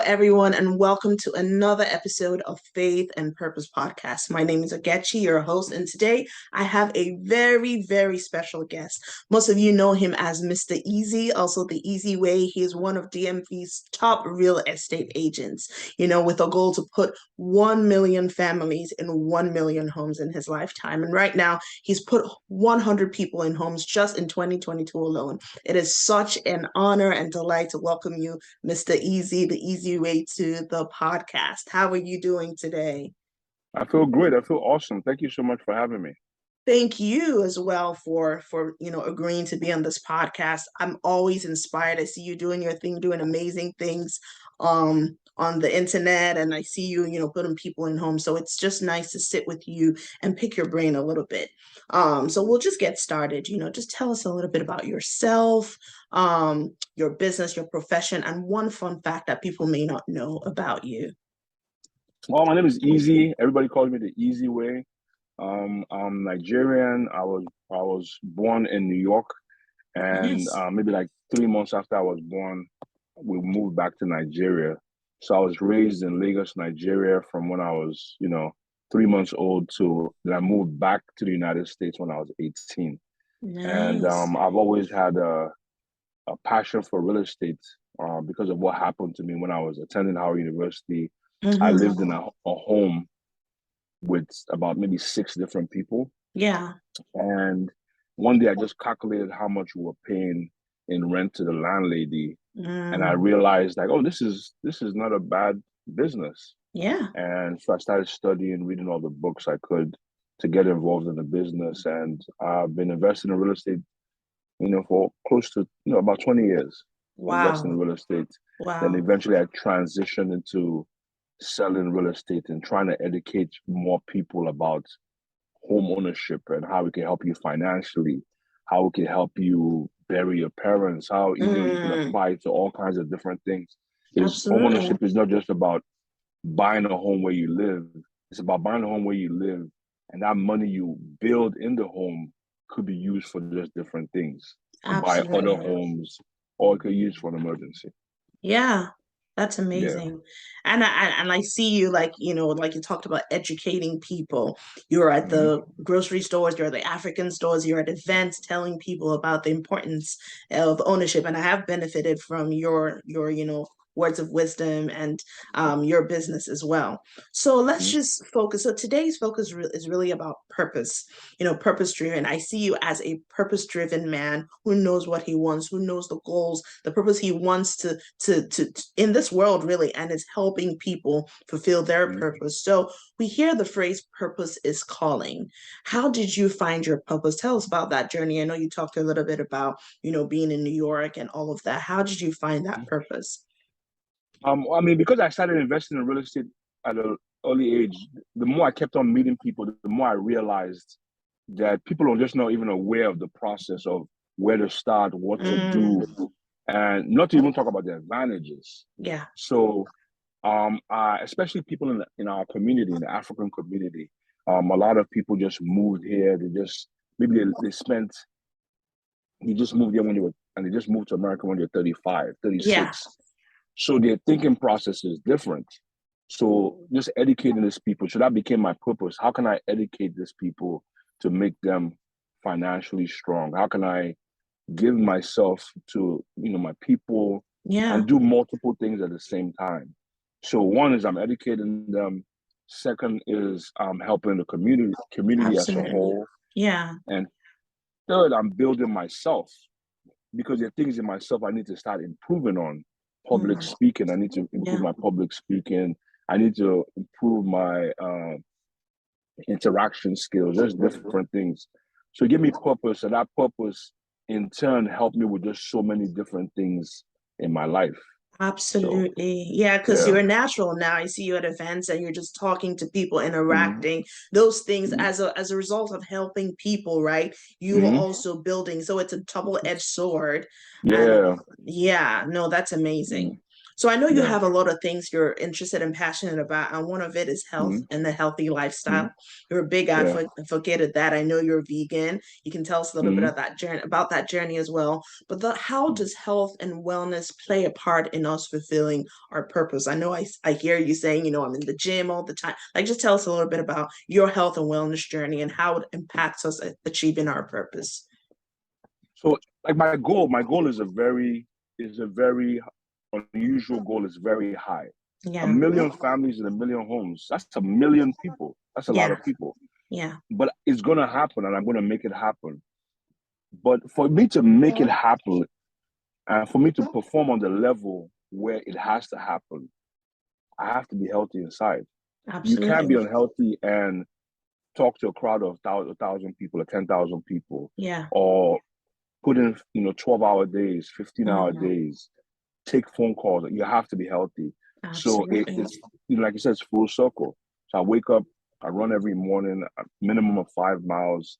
everyone, and welcome to another episode of Faith and Purpose Podcast. My name is Ogechi, your host, and today I have a very, very special guest. Most of you know him as Mr. Eze, also the Easy Way. He is one of DMV's top real estate agents, with a goal to put 1 million families in 1 million homes in his lifetime. And right now, he's put 100 people in homes just in 2022 alone. It is such an honor and delight to welcome you, Mr. Eze, the Easy Way to the podcast. How are you doing today? I feel great. I feel awesome. Thank you so much for having me. Thank you as well for agreeing to be on this podcast. I'm always inspired. I see you doing your thing, doing amazing things on the internet, and I see you, putting people in homes. So it's just nice to sit with you and pick your brain a little bit. So we'll just get started. Just tell us a little bit about yourself, your business, your profession, and one fun fact that people may not know about you. Well, my name is Easy. Everybody calls me the Easy Way. I'm Nigerian. I was born in New York, and Yes. maybe like 3 months after I was born, we moved back to Nigeria. So I was raised in Lagos, Nigeria, from when I was, 3 months old to then I moved back to the United States when I was 18. And Nice. I've always had a passion for real estate because of what happened to me when I was attending Howard University. I Mm-hmm. lived in a home with about maybe six different people. Yeah. And one day I just calculated how much we were paying in rent to the landlady. And I Mm, realized like, oh, this is not a bad business. yeah. And so I started studying, reading all the books I could to get involved in the business. And I've been investing in real estate, for close to, about 20 years, investing Wow. in real estate. Then Wow. eventually I transitioned into selling real estate and trying to educate more people about home ownership and how it can help you financially, how it can help you bury your parents, how you can Mm, apply it to all kinds of different things. Is home absolutely. ownership is not just about buying a home where you live. It's about buying a home where you live, and that money you build in the home could be used for just different things to buy other Absolutely. homes, or it could be used for an emergency. Yeah, that's Yeah. amazing. And I see you, like, like you talked about educating people. You're at Mhm. the grocery stores, you're at the African stores, you're at events telling people about the importance of ownership. And I have benefited from your words of wisdom and your business as well. So let's Mhm. just focus. So today's focus is really about purpose, purpose driven. I see you as a purpose driven man who knows what he wants, who knows the goals, the purpose he wants to in this world really, and is helping people fulfill their Mhm. purpose. So we hear the phrase purpose is calling. How did you find your purpose? Tell us about that journey. I know you talked a little bit about, being in New York and all of that. How did you find that purpose? I mean, because I started investing in real estate at an early age, the more I kept on meeting people, the more I realized that people are just not even aware of the process of where to start, what to do, Mm, and not to even talk about the advantages. yeah. So, especially people in our community, in the African community, a lot of people just moved here. They just moved here when they were, and they just moved to America when they're 35, Yeah. 36. So their thinking process is different. So just educating these people. So that became my purpose. How can I educate these people to make them financially strong? How can I give myself to, my people Yeah. and do multiple things at the same time? So one is I'm educating them. Second is I'm helping the community as a Absolutely. whole. Yeah. And third, I'm building myself because there are things in myself I need to start improving on. Public Mm, speaking, I need to improve yeah. my public speaking. I need to improve my interaction skills. There's different things. So give me purpose, and that purpose in turn helped me with just so many different things in my life. So Absolutely. Yeah, because yeah. you're a natural now. I see you at events and you're just talking to people, Mm-hmm. interacting. Those things Mm-hmm. as a result of helping people, right? You are Mm-hmm. also building. So it's a double-edged sword. And Yeah. yeah, no, that's Mm-hmm. amazing. So I know you Yeah. have a lot of things you're interested and passionate about, and one of it is health Mm-hmm. and the healthy Mm-hmm. lifestyle. You're a big Yeah. advocate of that. I know you're vegan. You can tell us a little bit Mm-hmm. of that journey about that journey as well. But how does health and wellness play a part in us fulfilling our purpose? I know I hear you saying, I'm in the gym all the time. Like, just tell us a little bit about your health and wellness journey and how it impacts us achieving our purpose. So like my goal is a very unusual goal. Is very high. A Yeah. million families and a million homes. That's a million people. That's a lot Yeah. of people. Yeah. But it's gonna happen, and I'm gonna make it happen. But for me to make it happen, and for me to perform on the level where it has to happen, I have to be healthy inside. You can't be Absolutely. unhealthy and talk to a crowd of 1,000 people or 10,000 people, Yeah. or put in 12-hour days, 15-hour Mhm. days, take phone calls. You have to be healthy. So Absolutely. it's like you said, it's full circle. So I wake up, I run every morning, a minimum of 5 miles.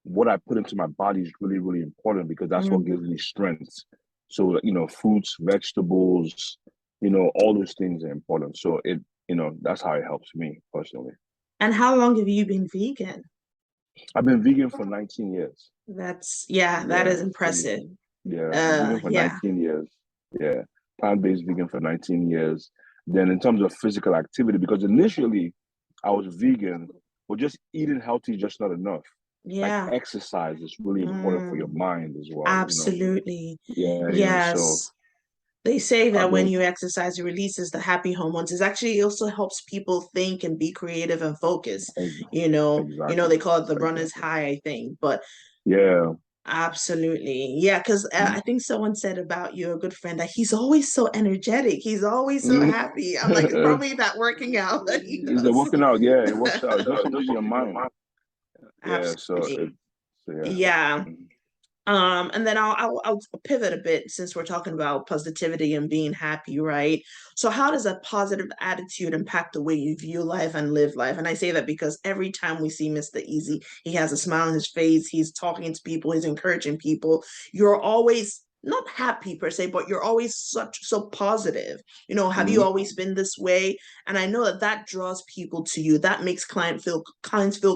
What I put into my body is really, really important because that's what gives Mhm. me strength. So, fruits, vegetables, all those things are important. So that's how it helps me personally. And how long have you been vegan? I've been vegan for 19 years. That Yeah, is impressive. vegan for Yeah. 19 years. Yeah, plant-based vegan for 19 years. Then in terms of physical activity, because initially I was vegan, but just eating healthy is just not enough. Like Yeah. exercise is really important for your Mm, mind as well. absolutely. Yeah. So Yes. They say I that when go you exercise, it releases the happy hormones. It also helps people think and be creative and focus. ex- They exactly, call it the runner's exactly. high, I think. But Yeah. absolutely. Yeah, because I Mm. think someone said about you, a good friend, that he's always so energetic. He's always so happy. I'm like, it's probably that working out that he Is it does. working out? Yeah, it works out. It does your mind. Yeah. Absolutely. So yeah. Yeah. Mhm. And then I'll pivot a bit since we're talking about positivity and being happy, right? So how does a positive attitude impact the way you view life and live life? And I say that because every time we see Mr. Easy, he has a smile on his face, he's talking to people, he's encouraging people. You're always not happy per se, but you're always so positive. Have you Mhm. always been this way? And I know that draws people to you. That makes clients feel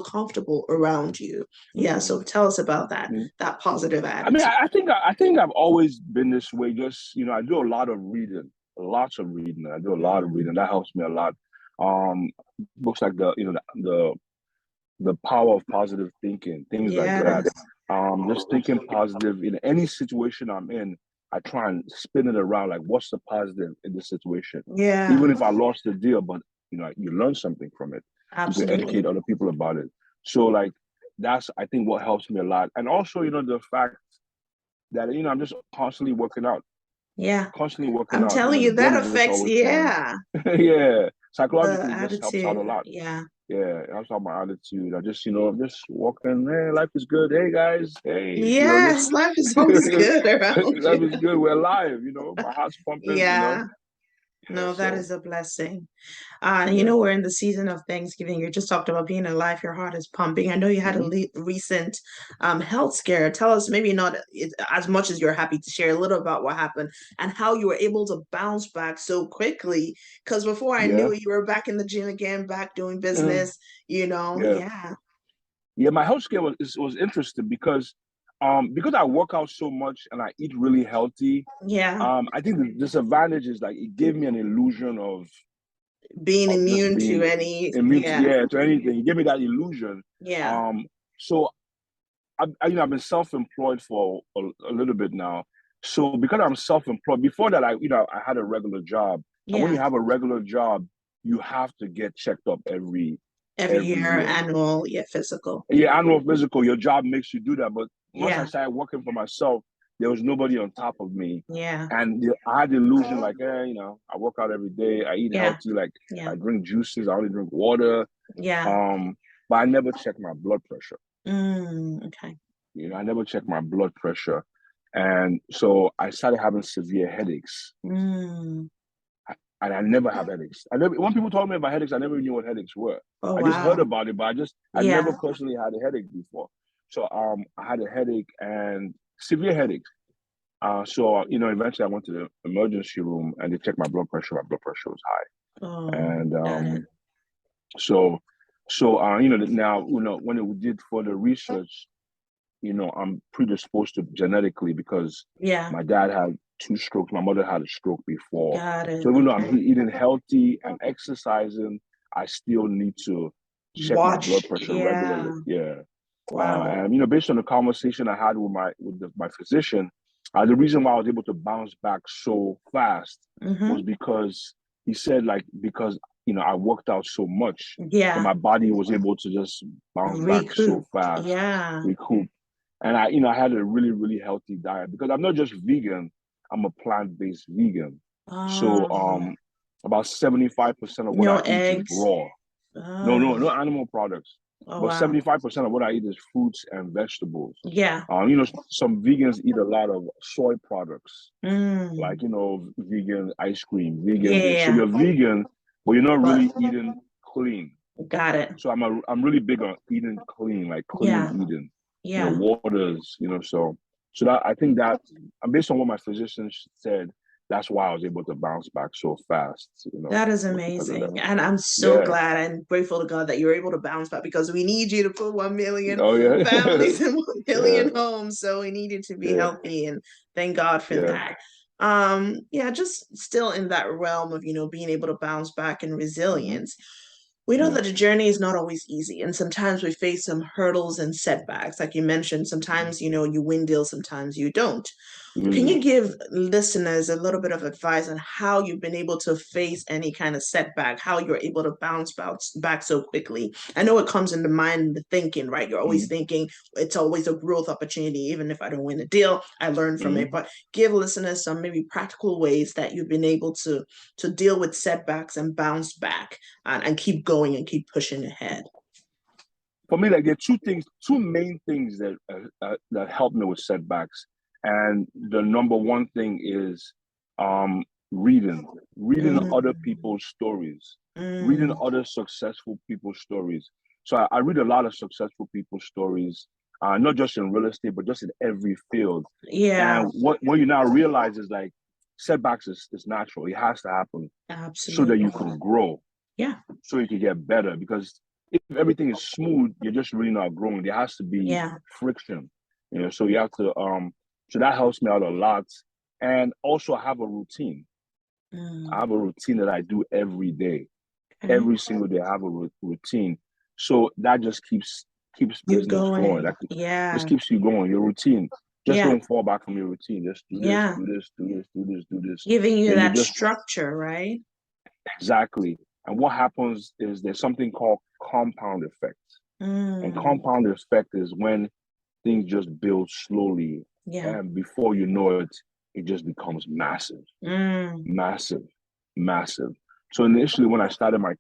comfortable around you. Yeah, Mhm. so tell us about Mhm. that positive I mean, attitude. I think I've always been this way. Just I do a lot of reading, lots of reading. I do a lot of Mm, reading. That helps me a lot. Um, Books like the power of positive thinking, things like that. yes. Just thinking positive in any situation I'm in. I try and spin it around like, what's the positive in this situation? Yeah, Even if I lost the deal, but you learn something from it. You can educate absolutely. other people about it. So like that's I think what helps me a lot. And also, the fact that I'm just Yeah. constantly working I'm out. telling The you, blood that is just affects, always flowing. yeah, Yeah, the psychologically, it just helps out a attitude. lot. Yeah. Yeah, it helps out my attitude. I just I'm just walking. Hey, life is good. Hey guys, hey, Yes, just life is always good around life you. is good. We're alive. My heart's pumping. Yeah. Yeah. No, that So is a blessing. yeah. We're in the season of Thanksgiving. You just talked about being alive. Your heart is pumping. I know you had a Hmm. recent health scare. Tell us, maybe not as much as you're happy to share, a little about what happened and how you were able to bounce back so quickly. Because before I knew Yeah. it, you were back in the gym again, back doing Mm. business. Yeah. Yeah, Yeah. My health scale was interesting because I work out so much and I eat really healthy. yeah. I think the disadvantage is like it gave me an illusion Being of just immune to being any, immune to, yeah, yeah, to anything. It gave me that illusion. yeah, Um, so I've been self-employed for a little bit now. So because I'm self-employed, before that I had a regular job. And when you yeah. have a regular job, you have to get checked up Every every year, year. annual, yeah, physical. Yeah, annual physical, your job makes you do that. But once I Yeah, started working for myself, there was nobody on top of me. yeah, And I had the illusion like, I work out every day, I eat yeah, healthy, like yeah, I drink juices, I only drink water. yeah. Um, but I never check my blood pressure. Okay. I never check my blood pressure. And so I started having severe headaches. Mm. And I never have headaches. When people told me about headaches, I never knew what headaches were. Oh, I just heard wow. about it, but I never Yeah. personally had a headache before. So I had a headache and severe headaches. Eventually I went to the emergency room and they checked my blood pressure. My blood pressure was high. Oh, And got it. so now, when we did further research, I'm predisposed to genetically because Yeah, my dad had 2 strokes. My mother had a stroke before. got it. So even though Okay. I'm eating healthy and exercising, I still need to check my blood Watch. pressure Yeah. regularly. Yeah. Wow. And based on the conversation I had with my physician, the reason why I was able to bounce back so fast was Mm-hmm. because he said, like, because I worked out so much that Yeah. my body was able to just bounce back so Recoup. fast, Yeah. recoup. And I had a really, really healthy diet because I'm not just vegan, I'm a plant-based vegan. So Oh, about 75% of what no I eat is eggs. raw. No, Oh, no, no animal products. oh But wow. 75% of what I eat is fruits and vegetables. Yeah. Some vegans eat a lot of soy products, like, Mm. vegan ice cream, vegan this. So Yeah. you're vegan, but you're not But really eating clean. got it. So I'm really big on eating clean, like clean Yeah. eating, Yeah. waters, so that I think that based on what my physician said, that's why I was able to bounce back so fast, That is was because of that. amazing. And I'm so Yeah. glad and grateful to God that you're able to bounce back because we need you to put 1 million Oh yeah. families in 1 Yeah. million homes. So we needed to be Yeah. healthy and thank God for Yeah. that. Yeah, just still in that realm of, being able to bounce back and Hmm. resilience. We know Yeah. that the journey is not always easy, and sometimes we face some hurdles and setbacks. Like you mentioned, sometimes, you win deals, sometimes you don't. Can Mm. you give listeners a little bit of advice on how you've been able to face any kind of setback, how you're able to bounce back so quickly? I know it comes into mind the thinking, right? You're always Mm. thinking it's always a growth opportunity. Even if I don't win a deal, I learn from it. Mm. But give listeners some maybe practical ways that you've been able to deal with setbacks and bounce back and keep going and keep pushing ahead. For me, like, there are two main things that help me with setbacks, and the number one thing is um, reading other Mm, people's stories, reading mm, other successful people's stories. So I read a lot of successful people's stories, not just in real estate, but just in every field. yeah, And what you now realize is, like, setbacks is natural. It has to happen so that you absolutely. can grow, Yeah, so you can get better. Because if everything is smooth, you're just really not growing. There has to be yeah. friction, So you have to. So that helps me out a lot. And also, I have a routine. I Mm, have a routine that I do every day. okay. Every single day, I have a routine. So that just keeps You business going. going. That just Yeah. keeps you going. Your routine. Just Yeah. don't fall back from your routine. Just do this, Yeah. do this, do this, do this, do this. Giving you You that just structure, right? exactly. And what happens is there's something called compound effect. And Mm, compound effect is when things just build slowly, yeah. and before you know it, it just becomes massive, Mm, massive, massive. So initially, when I started my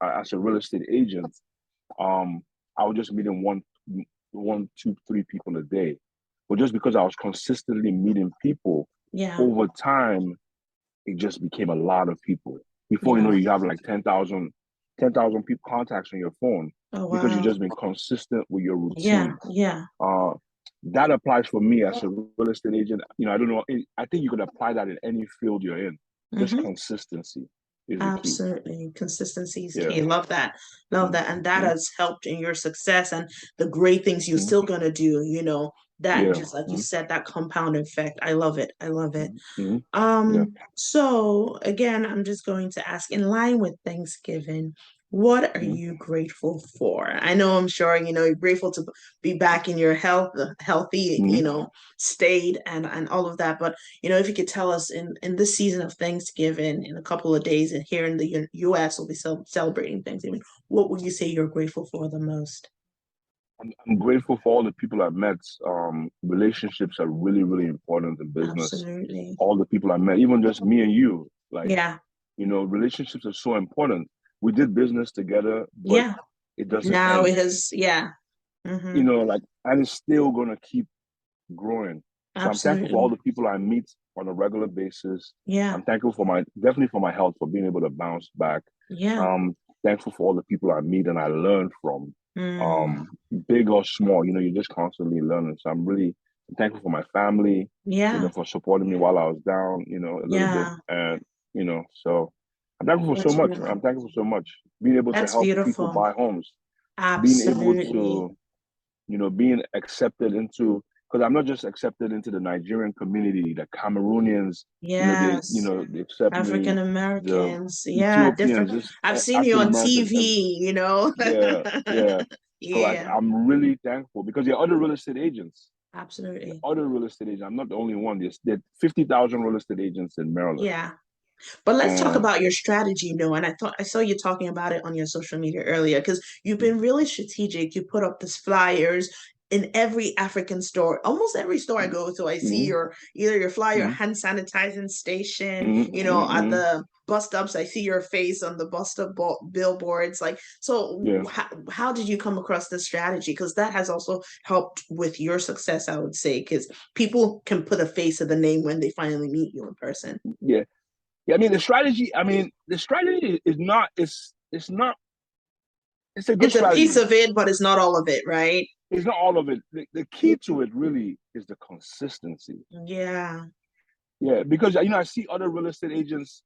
as a real estate agent, um, I was just meeting one, two, three people a day. But just because I was consistently meeting people, yeah. over time, it just became a lot of people. Before you know, Yeah. you have like 10,000 people contacts on your phone Oh, because you've wow. just been consistent with your Yeah. routine. Yeah. Uh, that applies for me as a real estate agent. I don't know. I think you could apply that in any field you're in. Just Mm-hmm. consistency is the key. Absolutely. Consistency is Yeah. key. Love that. Love that. And that Mm-hmm. has helped in your success and the great things you're Mm-hmm. still going to do, that Yeah. just like you Mm-hmm. said, that compound effect. I love it. I love it. Mm-hmm. Yeah. So again, I'm just going to ask in line with Thanksgiving, what are Mm-hmm. you grateful for? I know I'm sure, you're grateful to be back in your healthy, Mm-hmm. state and all of that. But, if you could tell us in this season of Thanksgiving, in a couple of days, and here in the US, we'll be celebrating Thanksgiving. What would you say you're grateful for the most? I'm grateful for all the people I've met. Relationships are really, really important in business. Absolutely. All the people I met, even just me and you, like, Yeah. relationships are so important. We did business together, but Yeah. it doesn't Now end. it has, yeah. Mm-hmm. Like, and it's still gonna keep growing. So I'm thankful for all Absolutely. the people I meet on a regular basis. Yeah. I'm thankful for definitely for my health, for being able to bounce back. Yeah. Um, Thankful for all the people I meet and I learn from, Mm, um, big or small. You're just constantly learning. So I'm really I'm thankful for my family, Yeah. for supporting me while I was down, a little bit. Yeah. And, so I'm thankful for so That's much. I'm beautiful. thankful for so much. Being able to That's help people beautiful. buy homes, being able Absolutely. to, being accepted into, because I'm not just accepted into the Nigerian community, the Cameroonians, Yes. they accept me, African the Americans. Yeah, Ethiopians, different. just I've seen you African on Americans, TV, you know? yeah, yeah. So Yeah, I'm really thankful because there are other real estate agents. absolutely. Other real estate agents. I'm not the only one. There are 50,000 real estate agents in Maryland. Yeah. But let's talk And about your strategy, and I thought I saw you talking about it on your social media earlier because you've mm, been really strategic. You put up these flyers in every African store. Almost every store I go to, I see mm, either your flyer, mm, hand sanitizing station, mm, at mm, the bus stops, I see your face on the bus stop billboards. Like, so yeah, how did you come across this strategy? Because that has also helped with your success, I would say, because people can put a face to the name when they finally meet you in person. yeah, yeah. The strategy is not. It's not. It's a good It's a piece strategy. of it, but it's not all of it, right? It's not all of it. The key to it really is the consistency. Yeah. Yeah, because I see other real estate agents.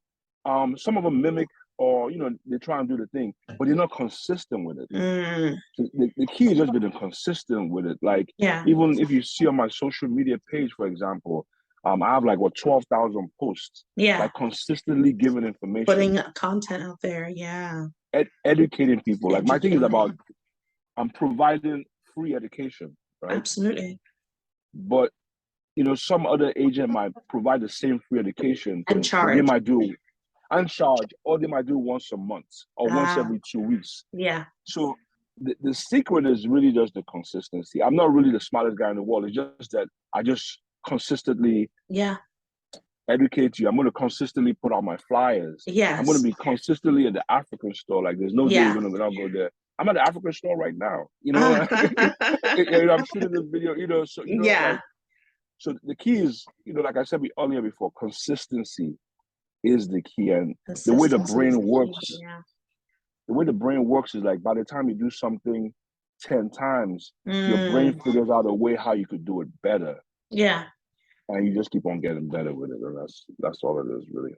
Some of them mimic or they try and do the thing, but they're not consistent with it. Mm, So the key is just being consistent with it. Like yeah. even if you see on my social media page, for example, I have like 12,000 posts, Yeah. like consistently giving information, Putting content out there. Yeah. educating people. Like my thing is about Educating. I'm providing free education, right? Absolutely. But some other agent might provide the same free education, And but they charge. might do uncharged, or they might do once a month or once Ah, every 2 weeks. yeah. So the secret is really just the consistency. I'm not really the smartest guy in the world. It's just that I just consistently Yeah. educate you. I'm going to consistently put out my flyers. I'm going to Yes. be consistently at the African store. Like there's no day you're Yeah. going to not go there. I'm at the African store right now. Ah. I'm shooting this video. So Yeah. like so the key is like I said earlier before, consistency is the key, and the way the Consistency is brain the key. works Yeah. the way the brain works is like by the time you do something 10 times, your brain Mm, figures out a way how you could do it better. yeah. And you just keep on getting better with it. And that's all it is, really.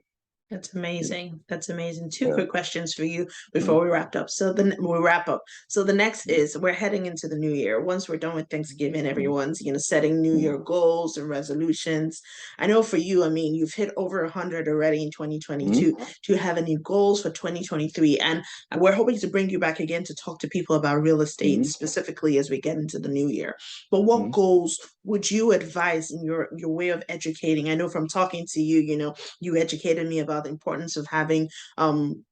That's amazing. That's amazing. Two Yeah. quick questions for you Mm-hmm. before we wrap up. We wrap up. So the next is we're heading into the new year. Once we're done with Thanksgiving, everyone's, setting new year goals and resolutions. I know for you, I mean, you've hit over 100 already in 2022. Mm-hmm. Do you have any goals for 2023? And we're hoping to bring you back again to talk to people about real estate Mm-hmm. specifically as we get into the new year. But what goals would you advise in your way of educating? I know from talking to you, you educated me about the importance of having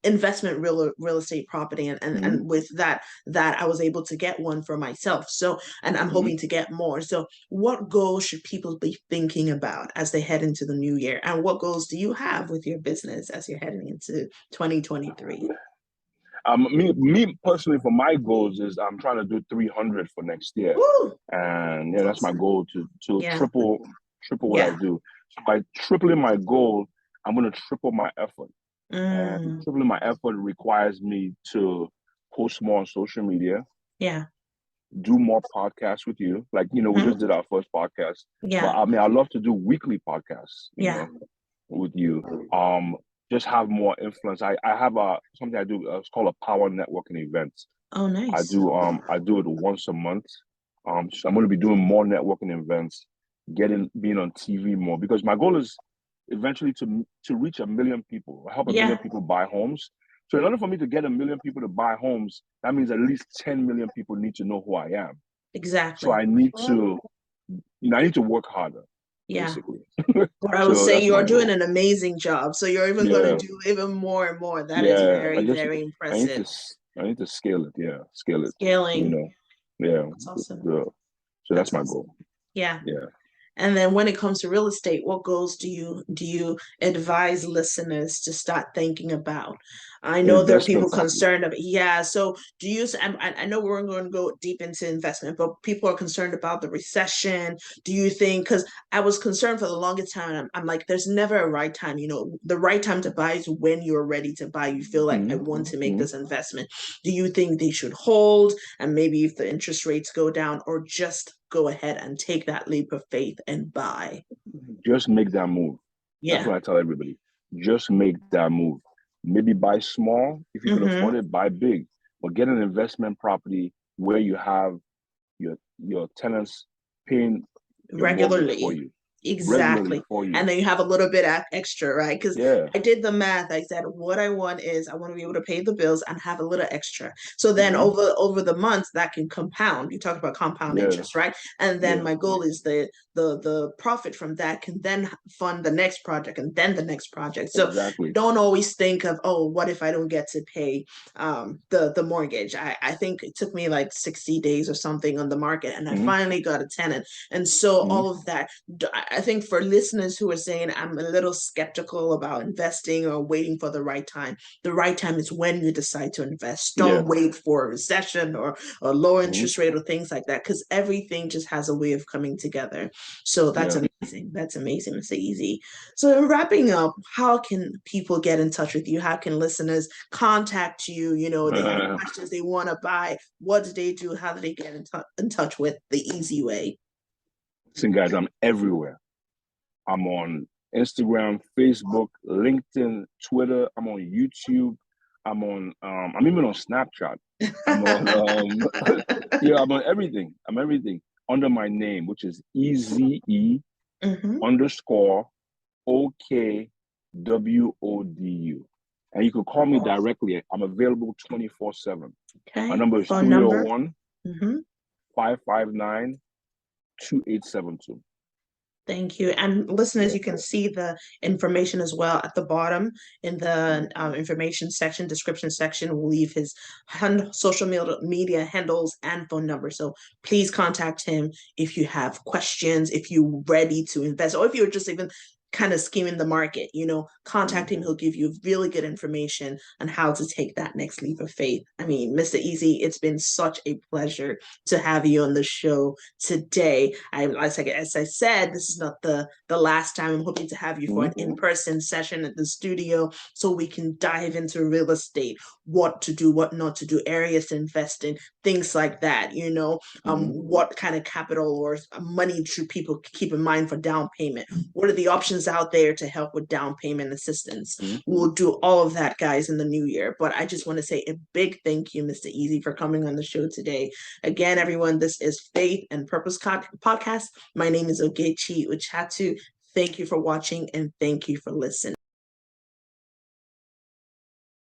investment real estate property, Mm-hmm. and with that I was able to get one for myself. So, and I'm Mm-hmm. hoping to get more. So what goals should people be thinking about as they head into the new year? And what goals do you have with your business as you're heading into 2023? Me personally, for my goals is I'm trying to do 300 for next year, Woo! and That's that's my awesome. goal to Yeah. triple what I Yeah. do. So by tripling my goal, I'm going to triple my effort. And Mm, tripling my effort requires me to post more on social media, yeah. do more podcasts with you. Like, we Mhm. just did our first podcast, but Yeah. I love to do weekly podcasts, Yeah. with you. Just have more influence. I have something I do. It's called a power networking event. Oh, I nice. do I do it once a month. So I'm going to be doing more networking events, being on TV more because my goal is eventually to reach 1 million people, help 1 million Yeah. people buy homes. So in order for me to get 1 million people to buy homes, that means at least 10 million people need to know who I am. So Exactly. I need to work harder, Yeah. basically. Or I would So say that's you're my doing goal. an amazing job. So you're even going to Yeah, do even more and more. That is yeah. very, very impressive. I need to scale it. Yeah, scale it. You Scaling. know, yeah. That's awesome. So that's That's my awesome. goal. Yeah. Yeah. And then when it comes to real estate, what goals do you advise listeners to start thinking about? I know there are investment people property. concerned about, yeah. So do you, I know we're going to go deep into investment, but people are concerned about the recession. Do you think, because I was concerned for the longest time, and I'm like, there's never a right time. The right time to buy is when you're ready to buy. You feel like, I want to make this investment. Do you think they should hold, and maybe if the interest rates go down, or just go ahead and take that leap of faith and buy? Just make that move. That's Yeah. what I tell everybody. Just make that move. Maybe buy small. If you can afford it, buy big. But get an investment property where you have your tenants paying your mortgage for Regularly. you, regularly Exactly. for you. And then you have a little bit extra, right? Because Yeah. I did the math. I said, what I want is I want to be able to pay the bills and have a little extra. So then Mm-hmm. over the months that can compound. You talked about compound Yeah. interest, right? And then Yeah. my goal is the profit from that can then fund the next project and then the next project. So Exactly. don't always think of, oh, what if I don't get to pay the mortgage? I think it took me like 60 days or something on the market, and I Mm-hmm. finally got a tenant. And so Mm-hmm. all of that, I think for listeners who are saying, I'm a little skeptical about investing or waiting for the right time is when you decide to invest. Yeah. Don't wait for a recession or a low Mm-hmm. interest rate or things like that, because everything just has a way of coming together. So that's Yeah. amazing. That's amazing, Mr. Easy. So in wrapping up, how can people get in touch with you? How can listeners contact you? They have questions, they want to buy. What do they do? How do they get in touch with the easy way? Listen, guys, I'm everywhere. I'm on Instagram, Facebook, LinkedIn, Twitter. I'm on YouTube. I'm even on Snapchat. I'm on yeah, I'm on everything. I'm everything under my name, which is Eze underscore OKWODU. And you can call me directly. I'm available 24/7. My Okay. number is Phone number. 301 559 2872. Thank you. And listeners, Yeah. you can see the information as well at the bottom in the information section, description section. We'll leave his social media handles and phone number. So please contact him if you have questions, if you're ready to invest, or if you're just even kind of skimming the market, contact him. He'll give you really good information on how to take that next leap of faith. I mean, Mr. Easy, it's been such a pleasure to have you on the show today. As I said, this is not the last time. I'm hoping to have you for an in-person session at the studio so we can dive into real estate, what to do, what not to do, areas to invest in, things like that. What kind of capital or money should people keep in mind for down payment? What are the options out there to help with down payment assistance? We'll do all of that, guys, in the new year. But I just want to say a big thank you, Mr. Easy, for coming on the show today. Again, everyone, this is Faith and Purpose Podcast. My name is Ogechi Uchatu. Thank you for watching and thank you for listening.